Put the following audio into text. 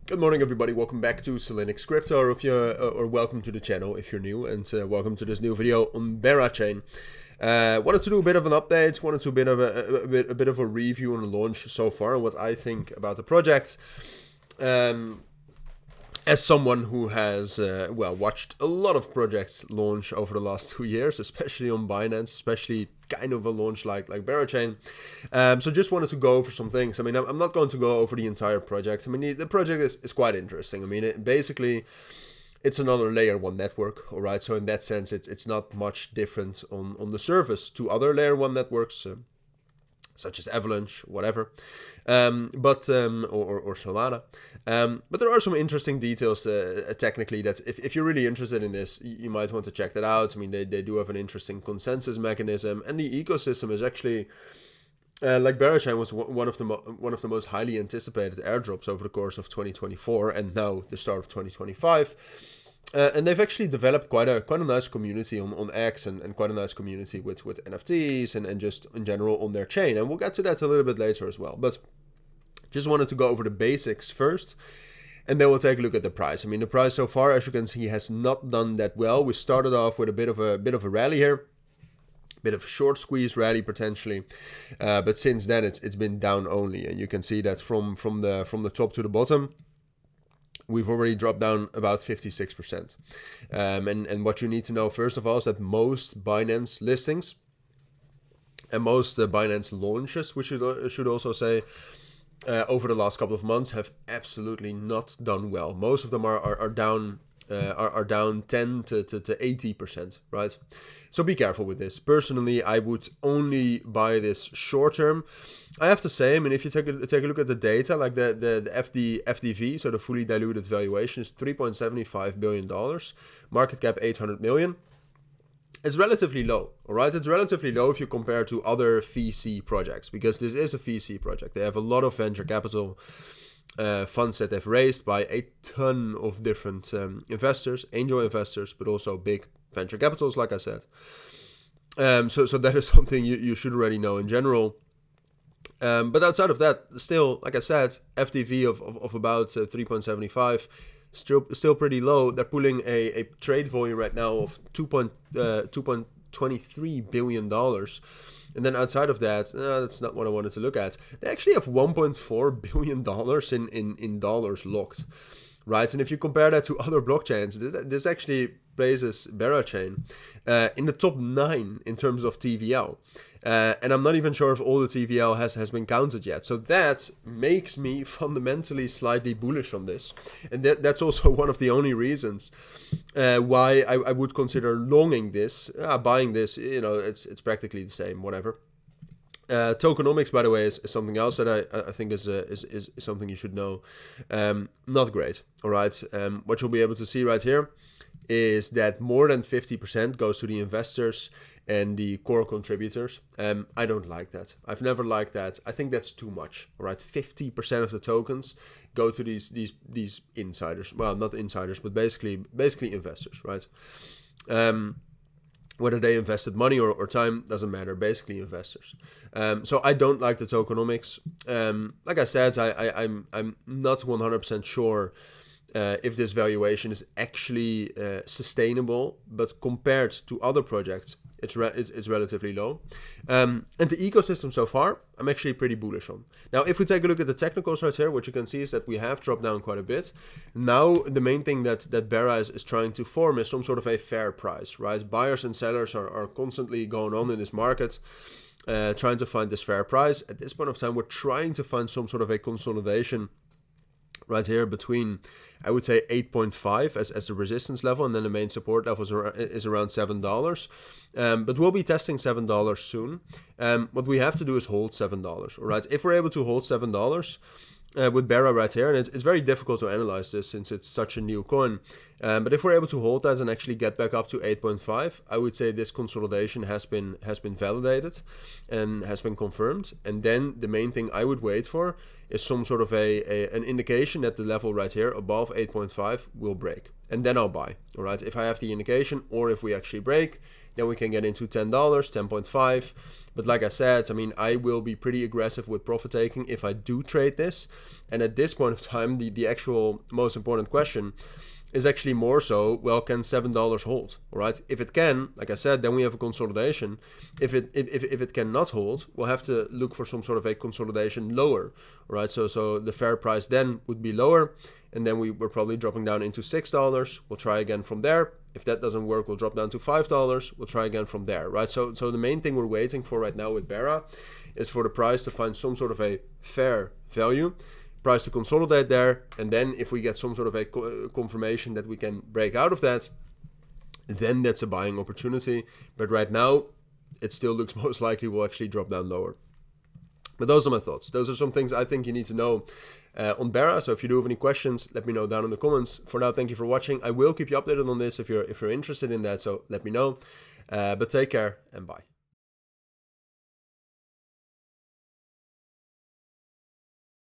Good morning, everybody. Welcome back to Cilinix Crypto, or if you're, or welcome to the channel if you're new, and welcome to this new video on Berachain. Wanted to do a bit of an update. Wanted to do a bit of a review on the launch so far and what I think about the project. As someone who has watched a lot of projects launch over the last 2 years, especially on Binance, especially kind of a launch like Berachain. So just wanted to go over some things. I mean, I'm not going to go over the entire project. I mean, the project is quite interesting. I mean, basically, it's another layer 1 network, all right? So in that sense, it's not much different on the surface to other layer 1 networks, such as Avalanche, whatever, or Solana. But there are some interesting details technically that if you're really interested in this, you might want to check that out. I mean, they do have an interesting consensus mechanism, and the ecosystem is actually, like Berachain was one of the most highly anticipated airdrops over the course of 2024 and now the start of 2025. And they've actually developed quite a nice community on X and quite a nice community with NFTs and just in general on their chain. And we'll get to that a little bit later as well. But just wanted to go over the basics first, and then we'll take a look at the price. I mean, the price so far, as you can see, has not done that well. We started off with a bit of a rally here. Bit of a short squeeze rally potentially, but since then it's been down only, and you can see that from the top to the bottom, we've already dropped down about 56%. And what you need to know first of all is that most Binance listings and most Binance launches, we should also say, over the last couple of months have absolutely not done well. Most of them are down. Are down 10 to 80%, right? So be careful with this. Personally, I would only buy this short term. I have to say, I mean, if you take a look at the data, like the FDV, so the fully diluted valuation is $3.75 billion, market cap 800 million. It's relatively low, all right? It's relatively low if you compare to other VC projects, because this is a VC project. They have a lot of venture capital funds that they've raised by a ton of different investors, angel investors, but also big venture capitals, like I said. So that is something you should already know in general. But outside of that, still, like I said, FDV of about 3.75, still pretty low. They're pulling a trade volume right now of $2.23 billion. And then outside of that, that's not what I wanted to look at. They actually have $1.4 billion in dollars locked, right? And if you compare that to other blockchains, this actually places Berachain in the top 9 in terms of TVL. And I'm not even sure if all the TVL has been counted yet. So that makes me fundamentally slightly bullish on this. And that's also one of the only reasons why I would consider longing this, buying this. You know, it's practically the same, whatever. Tokenomics, by the way, is something else that I think is something you should know. Not great, all right? What you'll be able to see right here is that more than 50% goes to the investors and the core contributors. I don't like that. I've never liked that. I think that's too much. All right, 50% of the tokens go to these insiders. Well, not insiders, but basically investors, right? Whether they invested money or time doesn't matter. Basically investors. So I don't like the tokenomics. Like I said, I'm not 100% sure if this valuation is actually sustainable, but compared to other projects, it's relatively low. And the ecosystem so far, I'm actually pretty bullish on. Now, if we take a look at the technicals right here, what you can see is that we have dropped down quite a bit. Now, the main thing that BERA is trying to form is some sort of a fair price, right? Buyers and sellers are constantly going on in this market, trying to find this fair price. At this point of time, we're trying to find some sort of a consolidation right here between, I would say, 8.5 as the resistance level, and then the main support level is around $7. But we'll be testing $7 soon. What we have to do is hold $7. All right, if we're able to hold $7 with BERA right here, and it's very difficult to analyze this since it's such a new coin. But if we're able to hold that and actually get back up to 8.5, I would say this consolidation has been validated and has been confirmed. And then the main thing I would wait for is some sort of an indication that the level right here above 8.5 will break. And then I'll buy. All right, if I have the indication, or if we actually break, then we can get into $10, 10.5. But like I said, I mean, I will be pretty aggressive with profit taking if I do trade this. And at this point of time, the actual most important question is actually more so, well, can $7 hold? All right. If it can, like I said, then we have a consolidation. If it cannot hold, we'll have to look for some sort of a consolidation lower. All right. So the fair price then would be lower. And then we're probably dropping down into $6. We'll try again from there. If that doesn't work, we'll drop down to $5. We'll try again from there, right? So the main thing we're waiting for right now with BERA is for the price to find some sort of a fair value, price to consolidate there, and then if we get some sort of a confirmation that we can break out of that, then that's a buying opportunity. But right now, it still looks most likely will actually drop down lower. But those are my thoughts. Those are some things I think you need to know on BERA. So if you do have any questions, let me know down in the comments. For now, thank you for watching. I will keep you updated on this if you're interested in that. So let me know. But take care and bye.